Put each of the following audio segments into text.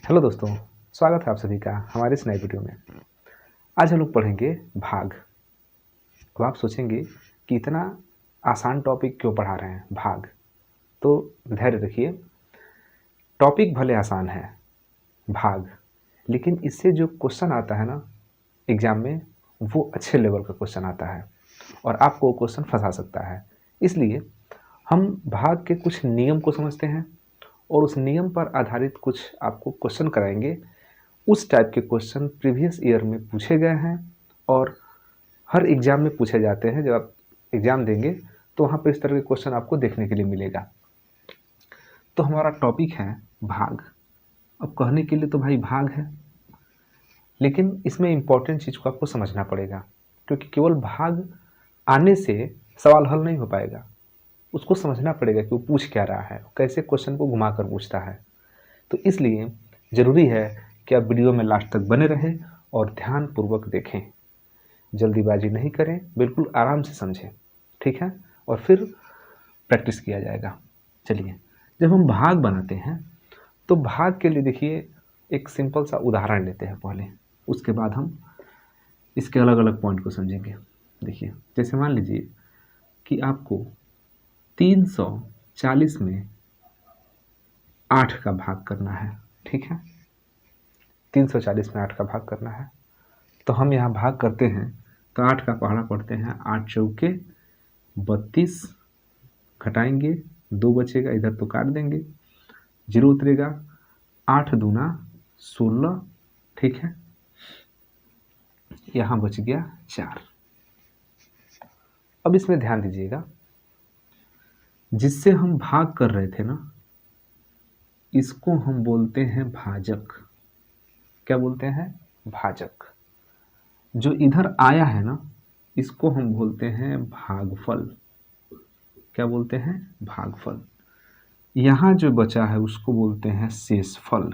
Hello दोस्तों, स्वागत है आप सभी का हमारे इस नए वीडियो में। आज हम लोग पढ़ेंगे भाग। अब आप सोचेंगे कि इतना आसान टॉपिक क्यों पढ़ा रहे हैं भाग। तो धैर्य रखिए, टॉपिक भले आसान है भाग, लेकिन इससे जो क्वेश्चन आता है ना एग्जाम में, वो अच्छे लेवल का क्वेश्चन आता है और आपको वो क्वेश्चन फंसा सकता है। इसलिए हम भाग के कुछ नियम को समझते हैं और उस नियम पर आधारित कुछ आपको क्वेश्चन कराएंगे। उस टाइप के क्वेश्चन प्रीवियस ईयर में पूछे गए हैं और हर एग्ज़ाम में पूछे जाते हैं। जब आप एग्ज़ाम देंगे तो वहाँ पे इस तरह के क्वेश्चन आपको देखने के लिए मिलेगा। तो हमारा टॉपिक है भाग। अब कहने के लिए तो भाई भाग है, लेकिन इसमें इम्पॉर्टेंट चीज़ को आपको समझना पड़ेगा, क्योंकि केवल भाग आने से सवाल हल नहीं हो पाएगा। उसको समझना पड़ेगा कि वो पूछ क्या रहा है, कैसे क्वेश्चन को घुमा कर पूछता है। तो इसलिए ज़रूरी है कि आप वीडियो में लास्ट तक बने रहें और ध्यानपूर्वक देखें। जल्दीबाजी नहीं करें, बिल्कुल आराम से समझें, ठीक है? और फिर प्रैक्टिस किया जाएगा। चलिए, जब हम भाग बनाते हैं तो भाग के लिए देखिए एक सिंपल सा उदाहरण लेते हैं पहले, उसके बाद हम इसके अलग अलग पॉइंट को समझेंगे। देखिए, जैसे मान लीजिए कि आपको 340 में 8 का भाग करना है, ठीक है? 340 में 8 का भाग करना है, तो हम यहाँ भाग करते हैं तो 8 का पहाड़ा पढ़ते हैं। 8 चौके 32, घटाएंगे 2 बचेगा, इधर तो काट देंगे, 0 उतरेगा। 8 दूना 16, ठीक है? यहाँ बच गया 4। अब इसमें ध्यान दीजिएगा, जिससे हम भाग कर रहे थे ना, इसको हम बोलते हैं भाजक। क्या बोलते हैं? भाजक। जो इधर आया है ना, इसको हम बोलते हैं भागफल। क्या बोलते हैं? भागफल। यहाँ जो बचा है उसको बोलते हैं शेषफल।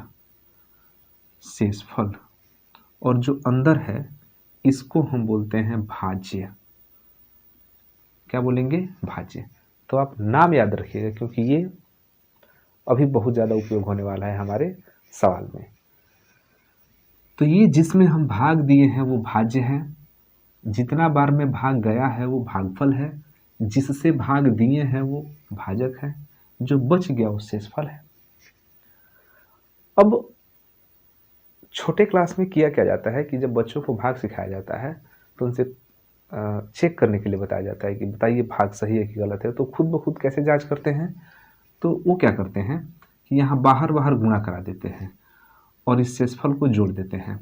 शेषफल। और जो अंदर है इसको हम बोलते हैं भाज्य। क्या बोलेंगे? भाज्य। तो आप नाम याद रखिएगा, क्योंकि ये अभी बहुत ज़्यादा उपयोग होने वाला है हमारे सवाल में। तो ये जिसमें हम भाग दिए हैं वो भाज्य है, जितना बार में भाग गया है वो भागफल है, जिससे भाग दिए हैं वो भाजक है, जो बच गया वो शेषफल है। अब छोटे क्लास में किया क्या जाता है कि जब बच्चों को भाग सिखाया जाता है तो उनसे चेक करने के लिए बताया जाता है कि बताइए भाग सही है कि गलत है। तो खुद ब खुद कैसे जांच करते हैं? तो वो क्या करते हैं कि यहाँ बाहर बाहर गुणा करा देते हैं और इस शेषफल को जोड़ देते हैं।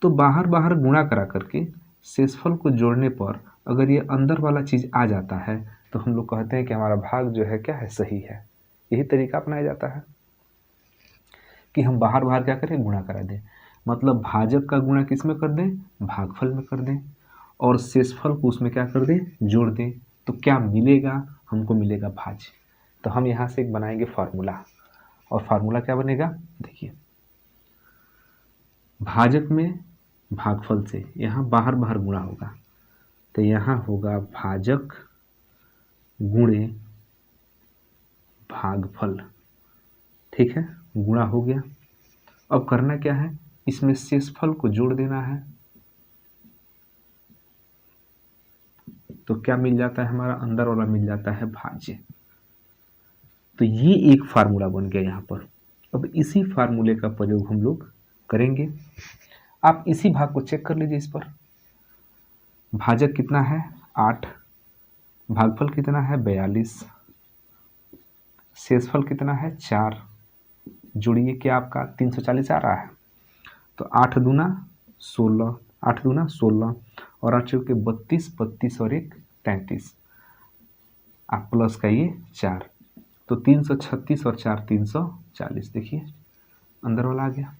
तो बाहर बाहर गुणा करा करके शेषफल को जोड़ने पर अगर ये अंदर वाला चीज़ आ जाता है तो हम लोग कहते हैं कि हमारा भाग जो है क्या है? सही है। यही तरीका अपनाया जाता है कि हम बाहर बाहर क्या करें? गुणा करा दें। मतलब भाजक का गुणा किस में कर दें? भागफल में कर दें, और शेषफल को उसमें क्या कर दें? जोड़ दें। तो क्या मिलेगा? हमको मिलेगा भाज्य। तो हम यहाँ से एक बनाएंगे फार्मूला, और फार्मूला क्या बनेगा? देखिए, भाजक में भागफल से यहाँ बाहर बाहर गुणा होगा, तो यहाँ होगा भाजक गुणे भागफल। ठीक है, गुणा हो गया। अब करना क्या है? इसमें शेषफल को जोड़ देना है। तो क्या मिल जाता है? हमारा अंदर वाला मिल जाता है भाज्य। तो ये एक फार्मूला बन गया यहाँ पर। अब इसी फार्मूले का प्रयोग हम लोग करेंगे। आप इसी भाग को चेक कर लीजिए। इस पर भाजक कितना है? 8। भागफल कितना है? 42। शेषफल कितना है? 4। जोड़िए, क्या आपका 340 आ रहा है? तो 8 दूना 16, 8 दूना 16 और 8 चौके 32, 32 और 1 33, आप प्लस का ये 4, तो 336 और 4 340। देखिए अंदर वाला आ गया।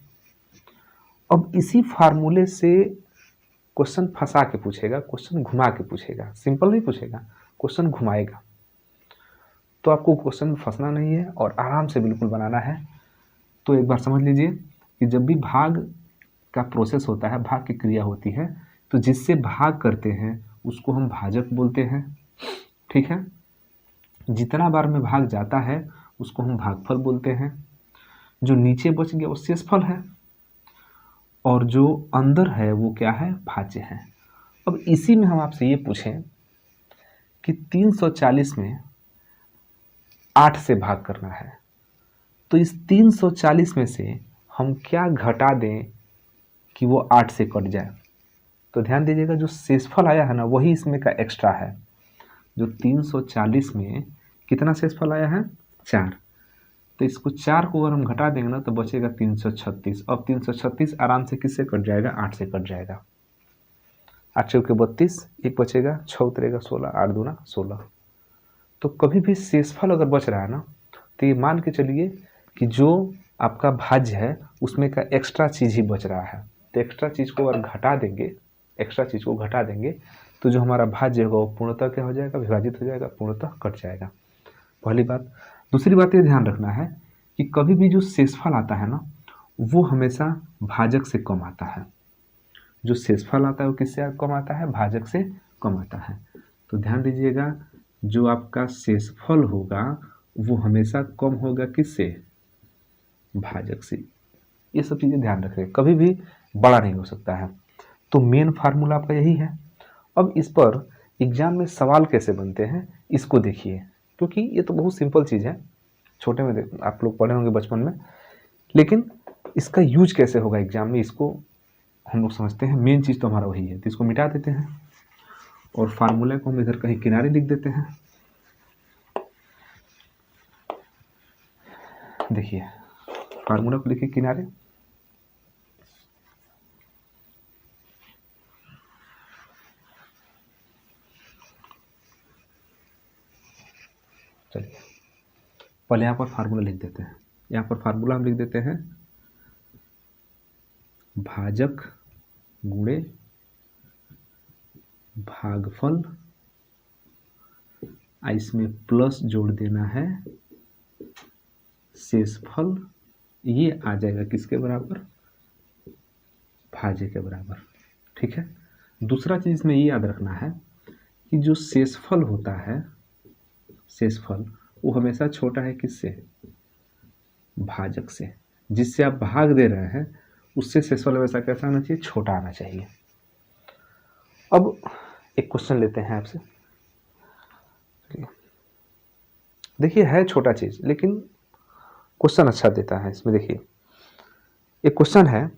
अब इसी फार्मूले से क्वेश्चन फंसा के पूछेगा, क्वेश्चन घुमा के पूछेगा। सिंपल नहीं पूछेगा, क्वेश्चन घुमाएगा। तो आपको क्वेश्चन में फंसना नहीं है और आराम से बिल्कुल बनाना है। तो एक बार समझ लीजिए कि जब भी भाग का प्रोसेस होता है, भाग की क्रिया होती है, तो जिससे भाग करते हैं उसको हम भाजक बोलते हैं। ठीक है, जितना बार में भाग जाता है उसको हम भागफल बोलते हैं। जो नीचे बच गया वो शेषफल है, और जो अंदर है वो क्या है, भाज्य है। अब इसी में हम आपसे ये पूछें कि 340 में 8 से भाग करना है, तो इस 340 में से हम क्या घटा दें कि वो 8 से कट जाए। तो ध्यान दीजिएगा, जो शेषफल आया है ना वही इसमें का एक्स्ट्रा है। जो 340 में कितना शेषफल आया है, 4, तो इसको 4 को अगर हम घटा देंगे ना तो बचेगा 336। अब 336 आराम से किससे कट जाएगा, 8 से कट जाएगा। 8 चौके 32, एक बचेगा, 6 उतरेगा 16, 8 दूना 16। तो कभी भी शेषफल अगर बच रहा है ना तो ये मान के चलिए कि जो आपका भाज्य है उसमें का एक्स्ट्रा चीज़ ही बच रहा है। तो एक्स्ट्रा चीज़ को अगर घटा देंगे, एक्स्ट्रा चीज़ को घटा देंगे तो जो हमारा भाज्य होगा वो पूर्णतः क्या हो जाएगा, विभाजित हो जाएगा, पूर्णतः कट जाएगा। पहली बात। दूसरी बात ये ध्यान रखना है कि कभी भी जो शेषफल आता है ना वो हमेशा भाजक से कम आता है। जो शेषफल आता है वो किससे कम आता है, भाजक से कम आता है। तो ध्यान दीजिएगा, जो आपका शेषफल होगा वो हमेशा कम होगा किससे, भाजक से। ये सब चीज़ें ध्यान रखें, कभी भी बड़ा नहीं हो सकता है। तो मेन फार्मूला आपका यही है। अब इस पर एग्जाम में सवाल कैसे बनते हैं इसको देखिए, क्योंकि ये तो बहुत सिंपल चीज़ है, छोटे में आप लोग पढ़े होंगे बचपन में, लेकिन इसका यूज कैसे होगा एग्जाम में इसको हम लोग समझते हैं। मेन चीज़ तो हमारा वही है। तो इसको मिटा देते हैं और फार्मूला को हम इधर कहीं किनारे लिख देते हैं। देखिए फार्मूला को लिखिए किनारे। चलिए पहले यहाँ पर फार्मूला लिख देते हैं। यहाँ पर फार्मूला हम लिख देते हैं भाजक गुणे भागफल, इसमें प्लस जोड़ देना है शेषफल, ये आ जाएगा किसके बराबर, भाज्य के बराबर। ठीक है। दूसरा चीज़ इसमें ये याद रखना है कि जो शेषफल होता है, शेषफल वो हमेशा छोटा है किससे, भाजक से। जिससे आप भाग दे रहे हैं उससे शेषफल हमेशा कैसा आना चाहिए, छोटा आना चाहिए। अब एक क्वेश्चन लेते हैं आपसे। देखिए है छोटा चीज़ लेकिन क्वेश्चन अच्छा देता है इसमें। देखिए एक क्वेश्चन है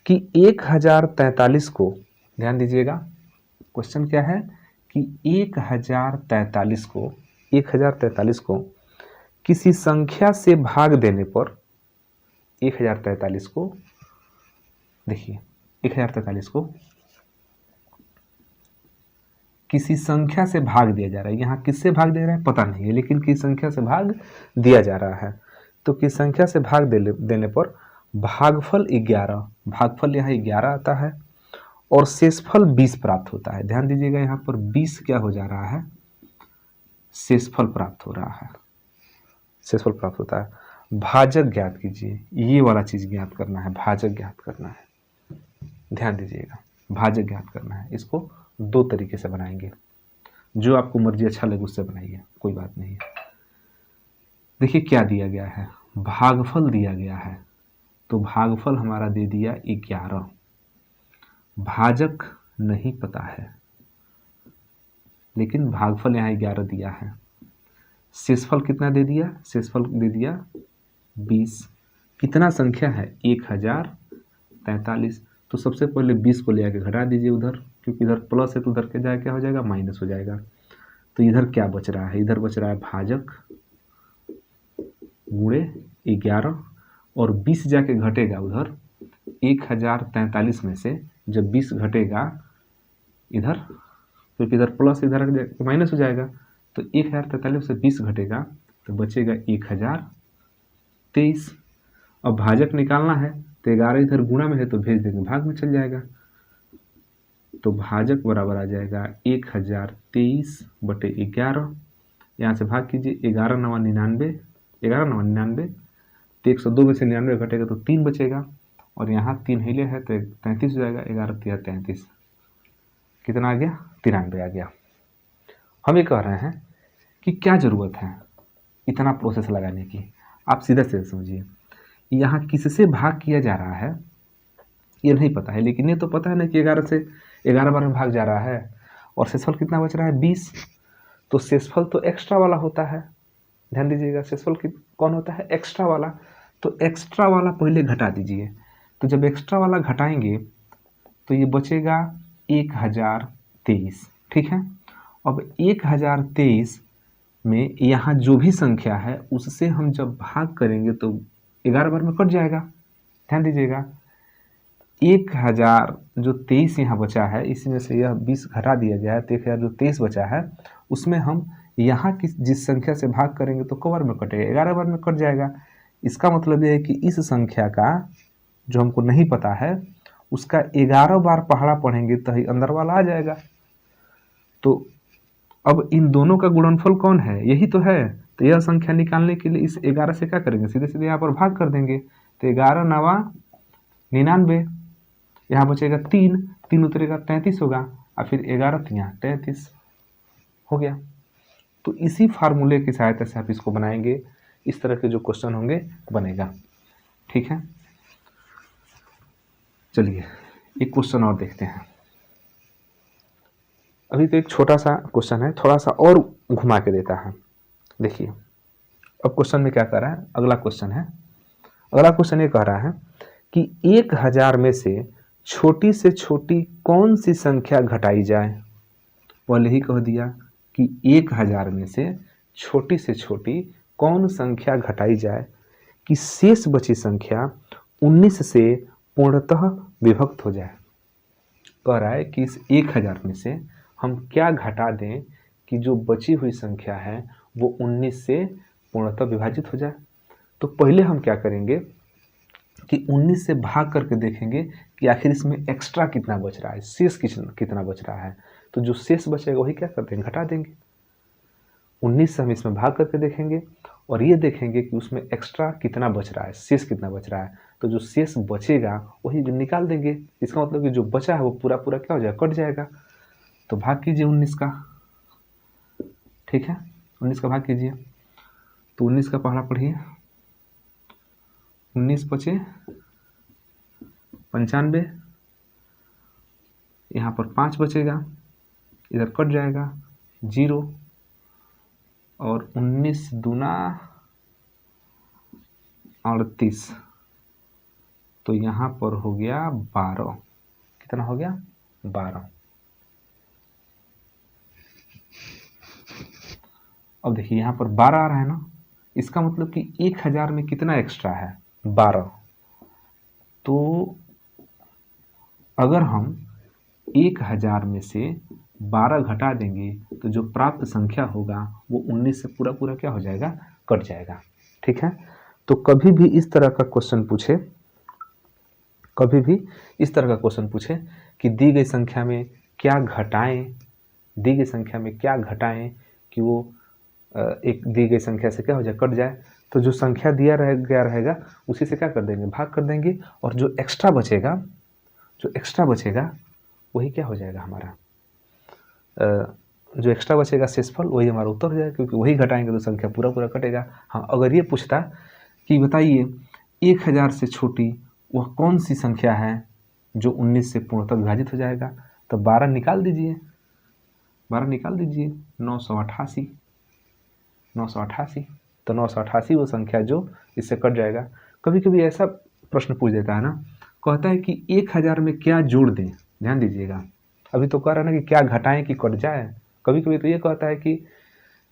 कि 1043 को, ध्यान दीजिएगा क्वेश्चन क्या है कि 1043 को किसी संख्या से भाग देने पर, 1043 को देखिए 1043 को किसी संख्या से भाग दिया जा रहा है। यहाँ किससे भाग दे रहा है पता नहीं है, लेकिन किस संख्या से भाग दिया जा रहा है। तो किस संख्या से भाग देने पर भागफल 11, भागफल यहाँ 11 आता है और शेषफल 20 प्राप्त होता है। ध्यान दीजिएगा यहाँ पर 20 क्या हो जा रहा है, शेषफल प्राप्त हो रहा है, शेषफल प्राप्त होता है। भाजक ज्ञात कीजिए, ये वाला चीज़ ज्ञात करना है, भाजक ज्ञात करना है। ध्यान दीजिएगा भाजक ज्ञात करना है। इसको दो तरीके से बनाएंगे, जो आपको मर्जी अच्छा लगे उससे बनाइए, कोई बात नहीं है। देखिए क्या दिया गया है, भागफल दिया गया है, तो भागफल हमारा दे दिया 11, भाजक नहीं पता है लेकिन भागफल यहाँ 11 दिया है। शेषफल कितना दे दिया, शेषफल दे दिया 20। कितना संख्या है 1043। तो सबसे पहले 20 को ले आके घटा दीजिए उधर, क्योंकि इधर प्लस है तो उधर क्या हो जाएगा, माइनस हो जाएगा। तो इधर क्या बच रहा है, इधर बच रहा है भाजक गुणे 11 और 20 जाके घटेगा उधर 1043 में से। जब 20 घटेगा इधर, क्योंकि इधर प्लस इधर माइनस हो जाएगा, तो 1043 से 20 घटेगा तो बचेगा 1023। अब भाजक निकालना है तो 11 इधर गुणा में है तो भेज देंगे, भाग में चल जाएगा। तो भाजक बराबर आ जाएगा 1023/11। यहाँ से भाग कीजिए, 11 9 99, 11 9 99, तो 102 में से 99 घटेगा तो 3 बचेगा, और यहाँ 3 हिले है तो 33 हो जाएगा। 11 3 33, कितना आ गया, 93 आ गया। हम ये कह रहे हैं कि क्या ज़रूरत है इतना प्रोसेस लगाने की। आप सीधा सीधा समझिए, यहाँ किससे भाग किया जा रहा है ये नहीं पता है, लेकिन ये तो पता है ना कि 11 से 11 बार में भाग जा रहा है और शेषफल कितना बच रहा है 20। तो शेषफल तो एक्स्ट्रा वाला होता है, ध्यान दीजिएगा, शेषफल कौन होता है एक्स्ट्रा वाला। तो एक्स्ट्रा वाला पहले घटा दीजिए। तो जब एक्स्ट्रा वाला घटाएंगे तो ये बचेगा 1023, ठीक है। अब 1023 में यहाँ जो भी संख्या है उससे हम जब भाग करेंगे तो 11 बार में कट जाएगा। ध्यान दीजिएगा 1000 जो 23 यहाँ बचा है इसमें से यह 20 घटा दिया गया है, तो 1000 जो 23 बचा है उसमें हम यहाँ की जिस संख्या से भाग करेंगे तो कवर में कटेगा, 11 बार में कट जाएगा। इसका मतलब यह है कि इस संख्या का जो हमको नहीं पता है उसका 11 बार पहाड़ा पढ़ेंगे तो ही अंदर वाला आ जाएगा। तो अब इन दोनों का गुणनफल कौन है, यही तो है। तो यह संख्या निकालने के लिए इस 11 से क्या करेंगे, सीधे सीधे यहाँ पर भाग कर देंगे। तो 11 नवा 99, यहाँ बचेगा 3, 3 उतरेगा 33 होगा, और फिर 11 तियाँ 33 हो गया। तो इसी फार्मूले की सहायता से आप इसको बनाएंगे, इस तरह के जो क्वेश्चन होंगे बनेगा, ठीक है। चलिए एक क्वेश्चन और देखते हैं। अभी तो एक छोटा सा क्वेश्चन है, थोड़ा सा और घुमा के देता है। देखिए अब क्वेश्चन में क्या कह रहा है, अगला क्वेश्चन है, अगला क्वेश्चन ये कह रहा है कि 1000 में से छोटी कौन सी संख्या घटाई जाए। पहले ही कह दिया कि 1000 में से छोटी कौन संख्या घटाई जाए कि शेष बची संख्या 19 से पूर्णतः विभक्त हो जाए। कह रहा है कि इस 1000 में से हम क्या घटा दें कि जो बची हुई संख्या है वो 19 से पूर्णतः विभाजित हो जाए। तो पहले हम क्या करेंगे कि 19 से भाग करके देखेंगे कि आखिर इसमें एक्स्ट्रा कितना बच रहा है, शेष कितना बच रहा है। तो जो शेष बचेगा वही क्या करते हैं, घटा देंगे। 19 से हम इसमें भाग करके देखेंगे और ये देखेंगे कि उसमें एक्स्ट्रा कितना बच रहा है, शेष कितना बच रहा है। तो जो शेष बचेगा वही निकाल देंगे। इसका मतलब कि जो बचा है वो पूरा पूरा क्या हो जाएगा, कट जाएगा। तो भाग कीजिए 19 का, ठीक है, 19 का भाग कीजिए। तो 19 का पहला पढ़िए, 19 बचे 95, यहाँ पर 5 बचेगा, इधर कट जाएगा 0, और 19 दूना 38, तो यहाँ पर हो गया 12। कितना हो गया, 12। अब देखिए यहाँ पर 12 आ रहा है ना, इसका मतलब कि 1000 में कितना एक्स्ट्रा है, 12। तो अगर हम 1000 में से 12 घटा देंगे तो जो प्राप्त संख्या होगा वो 19 से पूरा पूरा क्या हो जाएगा, कट जाएगा, ठीक है। तो कभी भी इस तरह का क्वेश्चन पूछे, कभी भी इस तरह का क्वेश्चन पूछे कि दी गई संख्या में क्या घटाएं, दी गई संख्या में क्या घटाएं कि वो एक दी गई संख्या से क्या हो जाए, कट जाए, तो जो संख्या दिया गया रहेगा उसी से क्या कर देंगे, भाग कर देंगे, और जो एक्स्ट्रा बचेगा, जो एक्स्ट्रा बचेगा वही क्या हो जाएगा हमारा, जो एक्स्ट्रा बचेगा शेषफल वही हमारा उत्तर हो जाएगा, क्योंकि वही घटाएंगे तो संख्या पूरा पूरा कटेगा। हाँ, अगर ये पूछता कि बताइए 1000 से छोटी वह कौन सी संख्या है जो 19 से पूर्णतः विभाजित हो जाएगा, तो 12 निकाल दीजिए, 12 निकाल दीजिए, 988, 988, तो 988 वो संख्या जो इससे कट जाएगा। कभी कभी ऐसा प्रश्न पूछ देता है ना, कहता है कि 1000 में क्या जोड़ दें। ध्यान दीजिएगा, अभी तो कह रहा है ना कि क्या घटाएं कि कट जाए। कभी कभी तो ये कहता है कि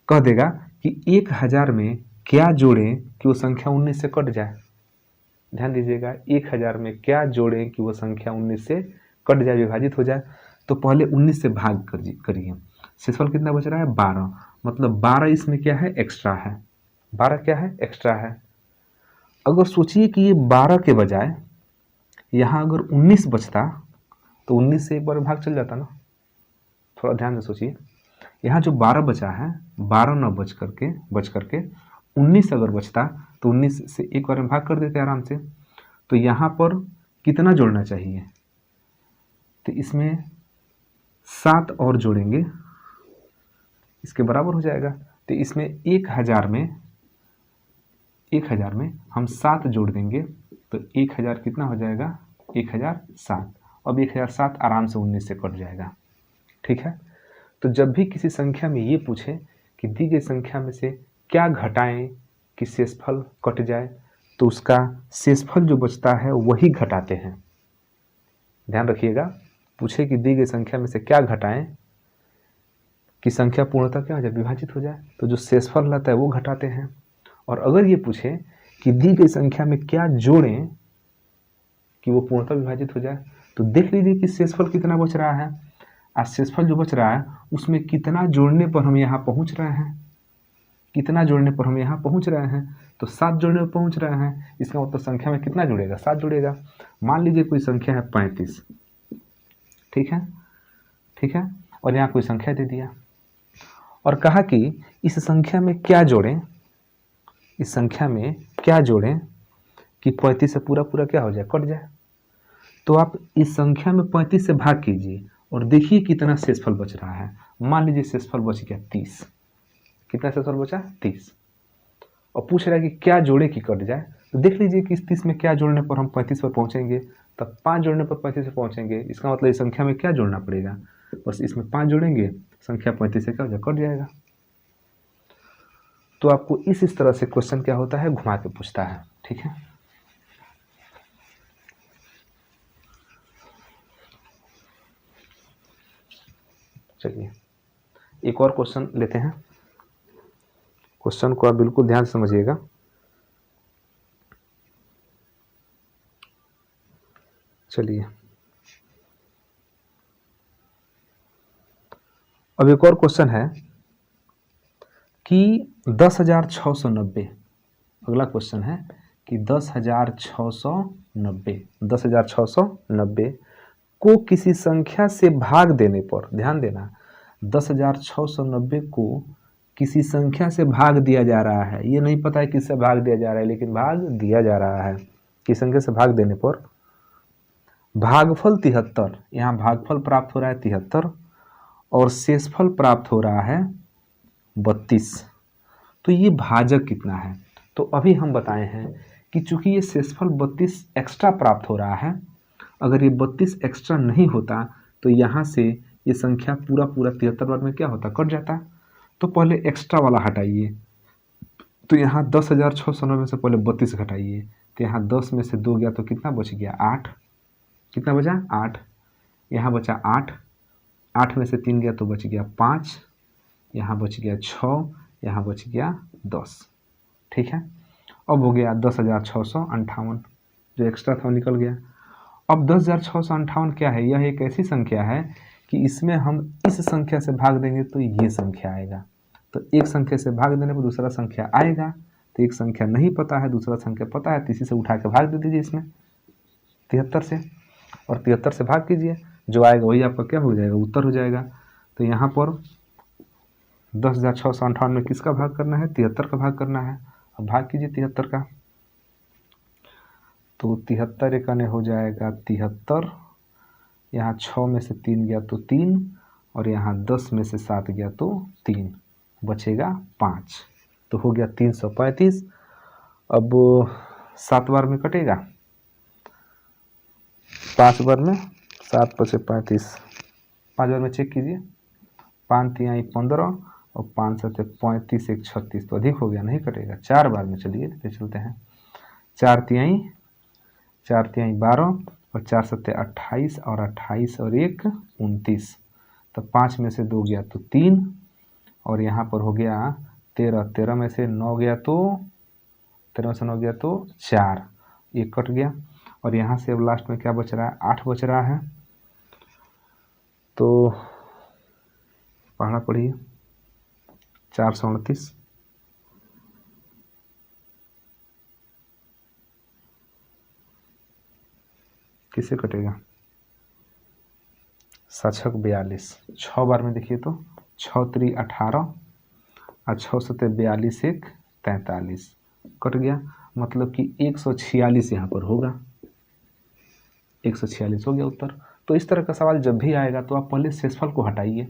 कह देगा कि 1000 में क्या जोड़ें कि वो संख्या 19 से कट जाए। ध्यान दीजिएगा, 1000 में क्या जोड़ें कि वो संख्या 19 से कट जाए, विभाजित हो जाए। तो पहले 19 से भाग करिए, शेषफल कितना बच रहा है, 12, मतलब 12 इसमें क्या है, एक्स्ट्रा है, 12 क्या है, एक्स्ट्रा है। अगर सोचिए कि ये 12 के बजाय यहाँ अगर 19 बचता तो 19 से एक बार भाग चल जाता ना। थोड़ा ध्यान से सोचिए, यहाँ जो 12 बचा है, 12 न बच करके 19 अगर बचता तो 19 से एक बार में भाग कर देते आराम से। तो यहाँ पर कितना जोड़ना चाहिए, तो इसमें 7 और जोड़ेंगे, इसके बराबर हो जाएगा। तो इसमें 1000 में 1000 में हम 7 जोड़ देंगे तो 1000 कितना हो जाएगा, 1007। अब 1007 आराम से 19 से कट जाएगा। ठीक है, तो जब भी किसी संख्या में ये पूछे कि दी गई संख्या में से क्या घटाएं कि शेषफल कट जाए, तो उसका शेषफल जो बचता है वही घटाते हैं। ध्यान रखिएगा, पूछे कि दी गई संख्या में से क्या घटाएं कि संख्या पूर्णतः क्या हो जाए, विभाजित हो जाए, तो जो शेषफल रहता है वो घटाते हैं। और अगर ये पूछे कि दी गई संख्या में क्या जोड़ें कि वो पूर्णतः विभाजित हो जाए, तो देख लीजिए कि शेषफल कितना बच रहा है। आज शेषफल जो बच रहा है उसमें कितना जोड़ने पर हम यहाँ पहुँच रहे हैं, कितना जोड़ने पर हम यहाँ पहुँच रहे हैं, तो 7 जोड़ने पर पहुँच रहे हैं। इसका मतलब संख्या में कितना जुड़ेगा, 7 जुड़ेगा। मान लीजिए कोई संख्या है 35, ठीक है, ठीक है, और यहाँ कोई संख्या दे दिया और कहा कि इस संख्या में क्या जोड़ें, इस संख्या में क्या जोड़ें कि 35 से पूरा पूरा क्या हो जाए, कट जाए। तो आप इस संख्या में 35 से भाग कीजिए और देखिए कितना शेषफल बच रहा है। मान लीजिए शेषफल बच गया 30। कितना शेषफल बचा, 30। और पूछ रहा है कि क्या जोड़े कि कट जाए, तो देख लीजिए कि इस 30 में क्या जोड़ने पर हम 35 पर पहुंचेंगे, तब 5 जोड़ने पर 35 से पहुंचेंगे। इसका मतलब इस संख्या में क्या जोड़ना पड़ेगा, बस इसमें 5 जोड़ेंगे, संख्या 35 से क्या हो जाए, कट जाएगा। तो आपको इस तरह से क्वेश्चन क्या होता है, घुमा के पूछता है। ठीक है, चलिए एक और क्वेश्चन लेते हैं। क्वेश्चन को आप बिल्कुल ध्यान से समझिएगा। चलिए अब एक और क्वेश्चन है कि 10,690, अगला क्वेश्चन है कि 10,690 को किसी संख्या से भाग देने पर, ध्यान देना, 10,690 को किसी संख्या से भाग दिया जा रहा है। ये नहीं पता है किससे भाग दिया जा रहा है, लेकिन भाग दिया जा रहा है। किस संख्या से भाग देने पर भागफल 73, यहाँ भागफल प्राप्त हो रहा है 73 और शेषफल प्राप्त हो रहा है 32। तो ये भाजक कितना है, तो अभी हम बताए हैं कि चूंकि ये शेषफल 32 एक्स्ट्रा प्राप्त हो रहा है, अगर ये 32 एक्स्ट्रा नहीं होता तो यहाँ से ये संख्या पूरा 73 बार में क्या होता, कट जाता। तो पहले एक्स्ट्रा वाला हटाइए, तो यहाँ 10,690 में से पहले 32 घटाइए, तो यहाँ 10 में से 2 गया तो कितना बच गया, 8। कितना बचा, 8। यहाँ बचा 8, 8 में से 3 गया तो बच गया 5, यहाँ बच गया 6, यहाँ बच गया 10। ठीक है, अब हो गया 10,658, जो एक्स्ट्रा था निकल गया। अब 10,658 क्या है, यह एक ऐसी संख्या है कि इसमें हम इस संख्या से भाग देंगे तो ये संख्या आएगा। तो एक संख्या से भाग देने पर दूसरा संख्या आएगा, तो एक संख्या नहीं पता है, दूसरा संख्या पता है, तो इसी से उठा के भाग दे दीजिए इसमें 73 से, और 73 से भाग कीजिए, जो आएगा वही आपका क्या हो जाएगा, उत्तर हो जाएगा। तो यहाँ पर 10,658 में किसका भाग करना है, 73 का भाग करना है। अब भाग कीजिए 73 का, तो 73 एकाने हो जाएगा 73, यहाँ 6 में से 3 गया तो 3, और यहाँ 10 में से 7 गया तो 3, बचेगा 5, तो हो गया 335। अब 7 बार में कटेगा, 5 बार में 7 बचे 35, 5 बार में चेक कीजिए, 5 तिहाई 15 और 5 सत्ते 35, 1 36, तो अधिक हो गया, नहीं कटेगा। 4 बार में चलिए ले चलते हैं, 4 तिहाई 12 और 4 सत्ते 28 और 28 और 1 29, तो 5 में से 2 गया तो 3, और यहाँ पर हो गया 13, 13 में से 9 गया तो 13 में से 9 गया तो 4, ये कट गया। और यहाँ से अब लास्ट में क्या बच रहा है, 8 बच रहा है। तो पढ़ना पढ़िए, 438, किससे कटेगा, 7 42, 6 बार में देखिए तो 6 3 18 और 6 सत्ते 42, 1 43, कट गया, मतलब कि 146 यहाँ पर होगा, 146 हो गया उत्तर। तो इस तरह का सवाल जब भी आएगा तो आप पहले शेषफल को हटाइए,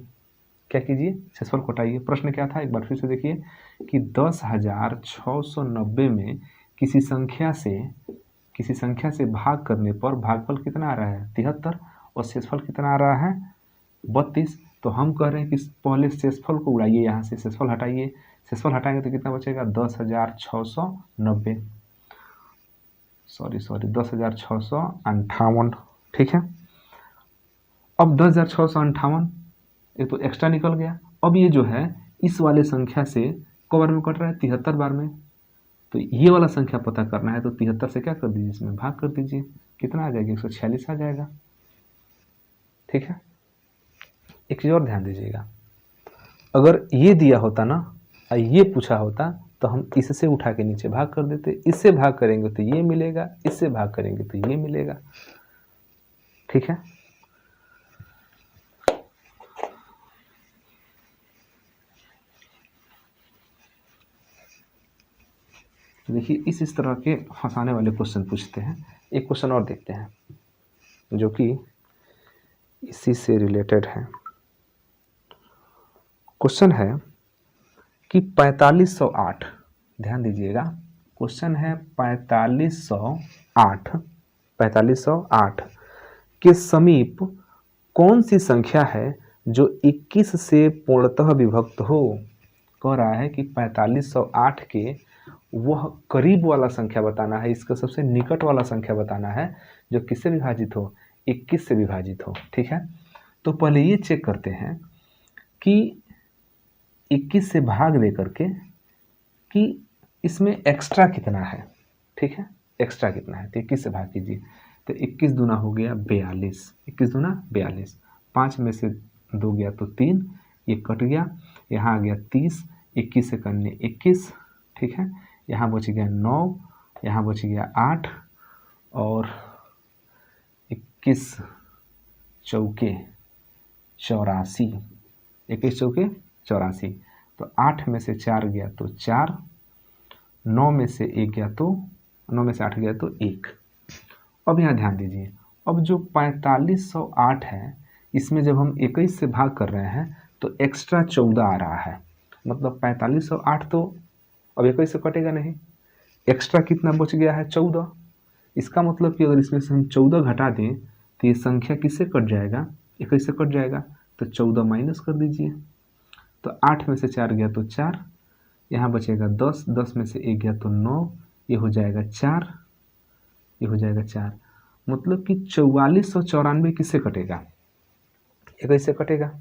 क्या कीजिए, शेषफल को हटाइए। प्रश्न क्या था, एक बार फिर से देखिए कि 10,690 में किसी संख्या से भाग करने पर भागफल कितना आ रहा है, 73, और शेषफल कितना आ रहा है, 32। तो हम कह रहे हैं कि पहले शेषफल को उड़ाइए, यहाँ से शेषफल हटाइए। शेषफल हटाएंगे तो कितना बचेगा, 10,690, सॉरी 10,658, ठीक है। अब 10,658 ये तो एक्स्ट्रा निकल गया। अब ये जो है इस वाले संख्या से क बार में कट रहा है, 73 बार में। तो ये वाला संख्या पता करना है तो 73 से क्या कर दीजिए, इसमें भाग कर दीजिए। कितना आ जाएगा, 146 आ जाएगा, ठीक है। एक चीज़ और ध्यान दीजिएगा, अगर ये दिया होता ना, ये पूछा होता तो हम इससे उठा के नीचे भाग कर देते। इससे भाग करेंगे तो ये मिलेगा, इससे भाग करेंगे तो ये मिलेगा, ठीक है। देखिए इस तरह के फंसाने वाले क्वेश्चन पूछते हैं। एक क्वेश्चन और देखते हैं जो कि इसी से रिलेटेड है। क्वेश्चन है कि 4508, ध्यान दीजिएगा, क्वेश्चन है 4508 के समीप कौन सी संख्या है जो 21 से पूर्णतः विभक्त हो। कह रहा है कि 4508 के वह करीब वाला संख्या बताना है, इसका सबसे निकट वाला संख्या बताना है जो किससे विभाजित हो, 21 से विभाजित हो, ठीक है। तो पहले ये चेक करते हैं कि 21 से भाग दे करके कि इसमें एक्स्ट्रा कितना है, ठीक है, एक्स्ट्रा कितना है। तो 21 से भाग कीजिए तो 21 दूना हो गया 42, 21 दूना 42, 5 में से 2 गया तो 3, ये कट गया, यहाँ आ गया 30, 21 से करने 21, ठीक है। यहाँ बच गया 9, यहाँ बच गया 8, और 21 चौके 84, 21 चौके 84, तो 8 में से 4 गया तो 4, 9 में से 1 गया तो 9 में से 8 गया तो 1। अब यहाँ ध्यान दीजिए, अब जो 4508 है इसमें जब हम 21 से भाग कर रहे हैं तो एक्स्ट्रा 14 आ रहा है, मतलब 4508 तो अब 21 से कटेगा नहीं, एक्स्ट्रा कितना बच गया है, 14। इसका मतलब कि अगर इसमें से हम 14 घटा दें तो ये संख्या किससे कट जाएगा, 21 से कट जाएगा, तो 14 माइनस कर दीजिए। तो 8 में से 4 गया तो 4, यहाँ बचेगा 10, 10 में से 1 गया तो 9, ये हो जाएगा 4, ये हो जाएगा 4, मतलब कि 4494 किससे कटेगा, 21 से कटेगा।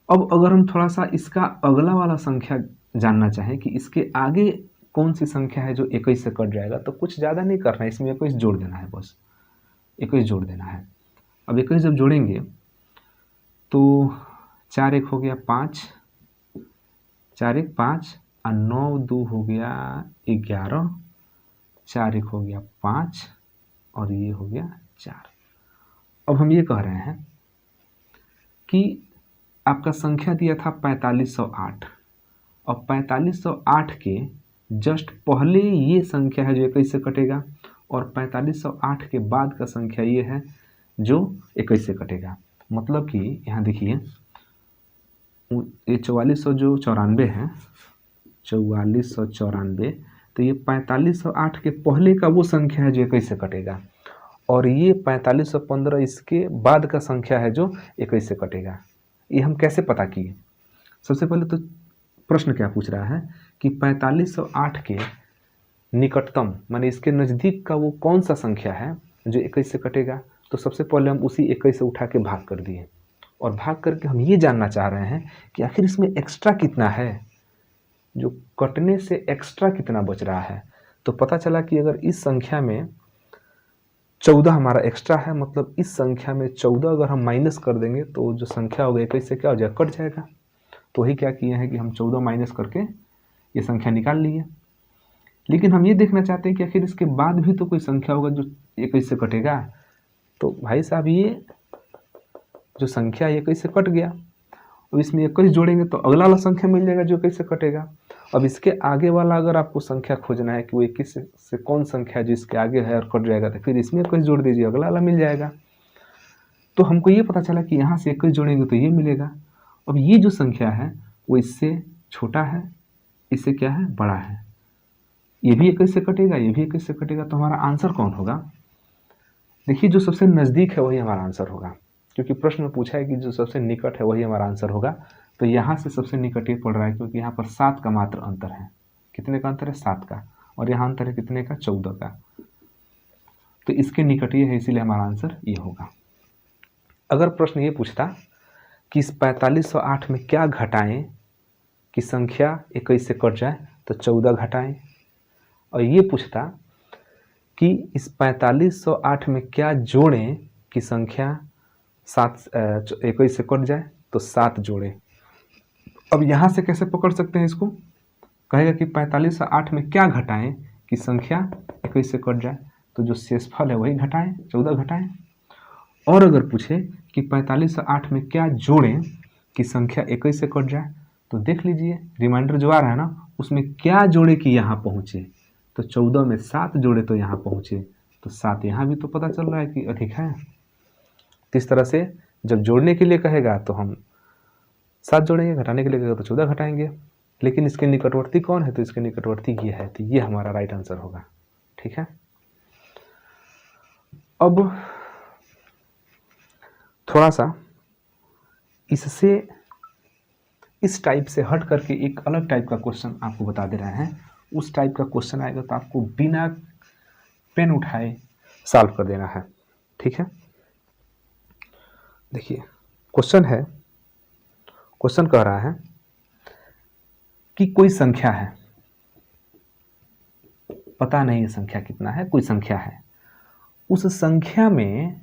अब अगर हम थोड़ा सा इसका अगला वाला संख्या जानना चाहें कि इसके आगे कौन सी संख्या है जो 21 से कट जाएगा, तो कुछ ज़्यादा नहीं करना है, इसमें 21 जोड़ देना है, बस 21 जोड़ देना है। अब 21 जब जोड़ेंगे तो 4 1 हो गया 5, 4 1 5, और 9 2 हो गया 11, 4 1 हो गया 5, और ये हो गया 4। अब हम ये कह रहे हैं कि आपका संख्या दिया था 4508, और 4508 के जस्ट पहले ये संख्या है जो 21 से कटेगा, और 4508 के बाद का संख्या ये है जो 21 से कटेगा। मतलब कि यहाँ देखिए ये 4400 जो 94 है, 4494, तो ये 4508 के पहले का वो संख्या है जो 21 से कटेगा, और ये 4515 इसके बाद का संख्या है जो 21 से कटेगा। ये हम कैसे पता किए, सबसे पहले तो प्रश्न क्या पूछ रहा है कि 4508 के निकटतम माने इसके नज़दीक का वो कौन सा संख्या है जो 21 से कटेगा। तो सबसे पहले हम उसी 21 से उठा के भाग कर दिए, और भाग करके हम ये जानना चाह रहे हैं कि आखिर इसमें एक्स्ट्रा कितना है, जो कटने से एक्स्ट्रा कितना बच रहा है। तो पता चला कि अगर इस संख्या में 14 हमारा एक्स्ट्रा है, मतलब इस संख्या में 14 अगर हम माइनस कर देंगे तो जो संख्या होगा 21 से क्या हो जाएगा, कट जाएगा। तो वही क्या किए हैं कि हम 14 माइनस करके ये संख्या निकाल लिए। लेकिन हम ये देखना चाहते हैं कि आखिर इसके बाद भी तो कोई संख्या होगा जो 21 से कटेगा। तो भाई साहब ये जो संख्या 21 से कट गया, अब इसमें 21 जोड़ेंगे तो अगला वाला संख्या मिल जाएगा जो 21 से कटेगा। अब इसके आगे वाला अगर आपको संख्या खोजना है कि वो 21 से कौन संख्या जो इसके आगे है और कट जाएगा, तो फिर इसमें 21 जोड़ दीजिए, अगला वाला मिल जाएगा। तो हमको ये पता चला कि यहाँ से 21 जोड़ेंगे तो ये मिलेगा। अब ये जो संख्या है वो इससे छोटा है, इससे क्या है, बड़ा है। ये भी 21 से कटेगा, ये भी 21 से कटेगा, तो हमारा आंसर कौन होगा? देखिए, जो सबसे नज़दीक है वही हमारा आंसर होगा, क्योंकि प्रश्न में पूछा है कि जो सबसे निकट है वही हमारा आंसर होगा। तो यहाँ से सबसे निकट ये पड़ रहा है, क्योंकि यहाँ पर 7 का मात्र अंतर है। कितने का अंतर है? 7 का। और यहाँ अंतर है कितने का? 14 का। तो इसके निकट ये है, इसीलिए हमारा आंसर ये होगा। अगर प्रश्न ये पूछता कि इस 4508 में क्या घटाएं कि संख्या 21 से कट जाए, तो 14 घटाएं। और ये पूछता कि इस 4508 में क्या जोड़ें कि संख्या 21 से कट जाए, तो 7 जोड़ें। अब यहाँ से कैसे पकड़ सकते हैं इसको? कहेगा कि 4508 में क्या घटाएं कि संख्या 21 से कट जाए, तो जो शेषफल है वही घटाएं, 14 घटाएं। और अगर पूछे कि 4508 में क्या जोड़ें कि संख्या 21 से कट जाए, तो देख लीजिए रिमाइंडर जो आ रहा है ना, उसमें क्या जोड़े कि यहाँ पहुँचे, तो 14 में 7 जोड़े तो यहाँ पहुँचे, तो 7 यहाँ भी तो पता चल रहा है कि अधिक है। तो इस तरह से जब जोड़ने के लिए कहेगा तो हम 7 जोड़ेंगे, घटाने के लिए कहेगा तो 14 घटाएंगे। लेकिन इसके निकटवर्ती कौन है? तो इसके निकटवर्ती ये है, तो ये हमारा राइट आंसर होगा। ठीक है। अब थोड़ा सा इससे, इस टाइप से हट करके एक अलग टाइप का क्वेश्चन आपको बता दे रहे हैं। उस टाइप का क्वेश्चन आएगा तो आपको बिना पेन उठाए सॉल्व कर देना है। ठीक है। देखिए क्वेश्चन है, क्वेश्चन कह रहा है कि कोई संख्या है, पता नहीं है संख्या कितना है, कोई संख्या है, उस संख्या में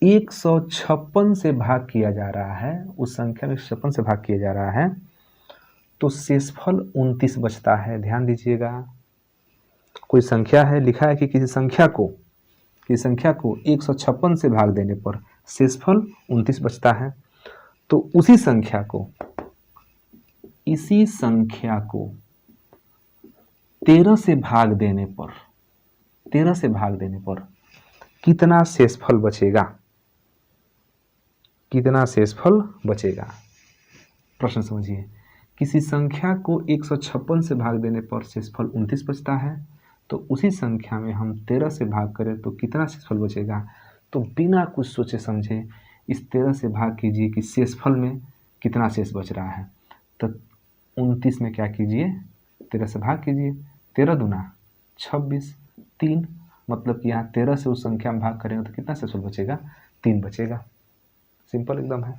156 से भाग किया जा रहा है, उस संख्या में 156 से भाग किया जा रहा है, तो शेषफल 29 बचता है। ध्यान दीजिएगा, कोई संख्या है, लिखा है कि किसी संख्या को 156 से भाग देने पर शेषफल 29 बचता है। तो इसी संख्या को 13 से भाग देने पर कितना शेषफल बचेगा? कितना शेषफल बचेगा? प्रश्न समझिए। किसी संख्या को 156 से भाग देने पर शेषफल 29 बचता है, तो उसी संख्या में हम 13 से भाग करें तो कितना शेषफल बचेगा? तो बिना कुछ सोचे समझे इस 13 से भाग कीजिए कि शेषफल में कितना शेष बच रहा है। तो 29 में क्या कीजिए, 13 से भाग कीजिए, 13 दूना 26, 3, मतलब कि यहाँ 13 से उस संख्या में भाग करेंगे तो कितना शेषफल बचेगा? 3 बचेगा। सिंपल एकदम है।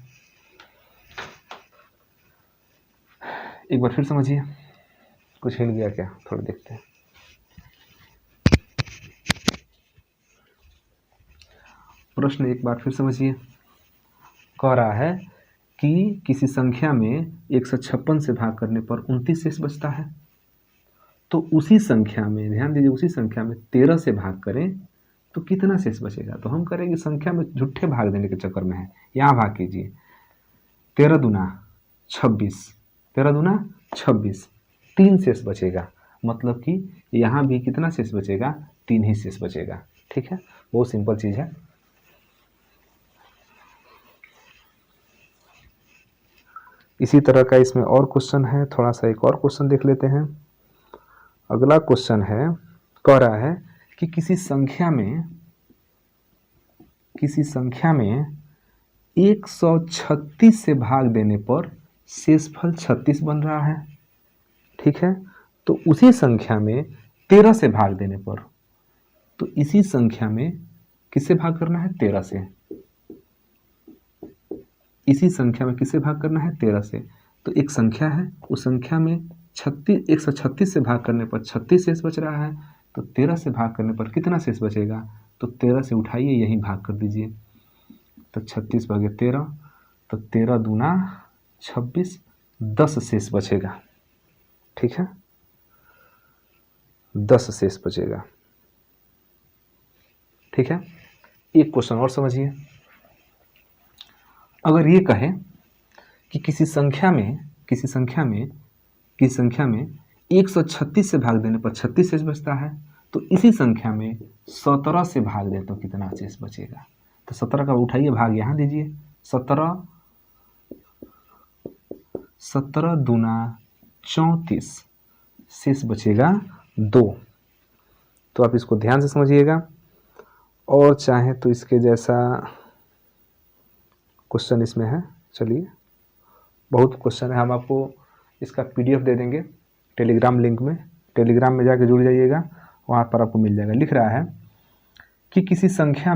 एक बार फिर समझिए, कुछ हिल गया क्या? थोड़ा देखते हैं। प्रश्न एक बार फिर समझिए। कह रहा है कि किसी संख्या में 156 से भाग करने पर 29 शेष बचता है, तो उसी संख्या में, ध्यान दीजिए, उसी संख्या में 13 से भाग करें तो कितना शेष बचेगा? तो हम करेंगे, संख्या में झूठे भाग देने के चक्कर में है, यहाँ भाग कीजिए, 13 दूना 26, 13 दूना 26, 3 शेष बचेगा। मतलब कि यहाँ भी कितना शेष बचेगा? 3 ही शेष बचेगा। ठीक है, बहुत सिंपल चीज़ है। इसी तरह का इसमें और क्वेश्चन है, थोड़ा सा एक और क्वेश्चन देख लेते हैं। अगला क्वेश्चन है, कह रहा है कि किसी संख्या में 136 से भाग देने पर शेषफल 36 बन रहा है। ठीक है, तो उसी संख्या में 13 से भाग देने पर, तो इसी संख्या में किससे भाग करना है? 13 से। इसी संख्या में किससे भाग करना है? 13 से। तो एक संख्या है, उस संख्या में 136 से भाग करने पर 36 शेष बच रहा है, तो 13 से भाग करने पर कितना शेष बचेगा? तो 13 से उठाइए, यही भाग कर दीजिए, तो 36 भागे 13, तो 13 दूना 26, 10 शेष बचेगा। ठीक है, 10 शेष बचेगा। ठीक है, एक क्वेश्चन और समझिए। अगर ये कहे कि किसी संख्या में 136 से भाग देने पर 36 शेष बचता है, तो इसी संख्या में 17 से भाग दें तो कितना शेष बचेगा? तो 17 का उठाइए भाग यहाँ दीजिए, 17 दूना 34, शेष बचेगा 2। तो आप इसको ध्यान से समझिएगा, और चाहे तो इसके जैसा क्वेश्चन इसमें है। चलिए, बहुत क्वेश्चन है, हम आपको इसका PDF दे देंगे टेलीग्राम लिंक में, टेलीग्राम में जाके जुड़ जाइएगा, वहाँ पर आपको मिल जाएगा। लिख रहा है कि किसी संख्या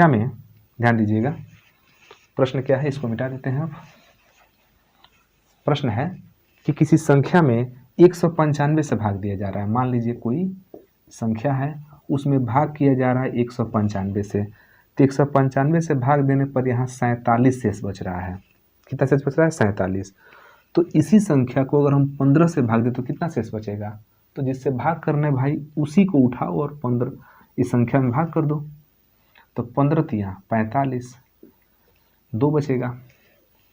में ध्यान दीजिएगा, प्रश्न क्या है इसको मिटा देते हैं आप। प्रश्न है कि किसी संख्या में 195 से भाग दिया जा रहा है। मान लीजिए कोई संख्या है, उसमें भाग किया जा रहा है 195 से, तो 195 से भाग देने पर यहाँ 47 शेष बच रहा है। कितना शेष बच रहा है? 47। तो इसी संख्या को अगर हम 15 से भाग दें तो कितना शेष बचेगा? तो जिससे भाग करने भाई उसी को उठाओ और 15 इस संख्या में भाग कर दो। तो 15 तिया 45, 2 बचेगा।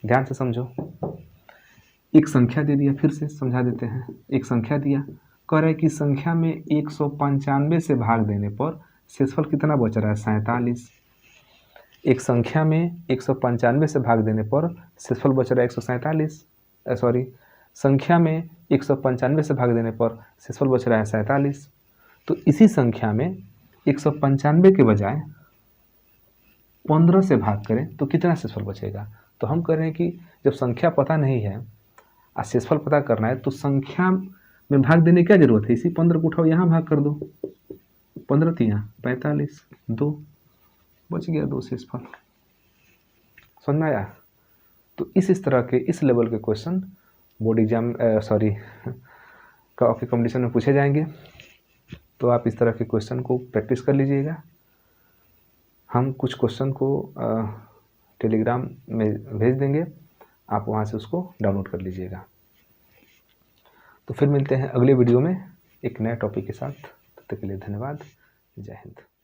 ध्यान से समझो, एक संख्या दे दिया, फिर से समझा देते हैं। एक संख्या दिया, कह रहा है कि संख्या में 195 से भाग देने पर शेषफल कितना बच रहा है? 47। एक संख्या में 195 से भाग देने पर शेषफल बच रहा है 147, संख्या में 195 से भाग देने पर शेषफल बच रहा है 47। तो इसी संख्या में 195 के बजाय 15 से भाग करें तो कितना शेषफल बचेगा? तो हम कह रहे हैं कि जब संख्या पता नहीं है और शेषफल पता करना है, तो संख्या में भाग देने की क्या जरूरत है? इसी 15 को उठाओ, यहाँ भाग कर दो, 15 तिया 45, 2 बच गया, 2 शेषफल। समझ में आया? तो इस तरह के इस लेवल के क्वेश्चन बोर्ड एग्जाम के कॉम्पिटिशन में पूछे जाएंगे। तो आप इस तरह के क्वेश्चन को प्रैक्टिस कर लीजिएगा। हम कुछ क्वेश्चन को टेलीग्राम में भेज देंगे, आप वहाँ से उसको डाउनलोड कर लीजिएगा। तो फिर मिलते हैं अगले वीडियो में एक नए टॉपिक के साथ। तब तक के लिए धन्यवाद। जय हिंद।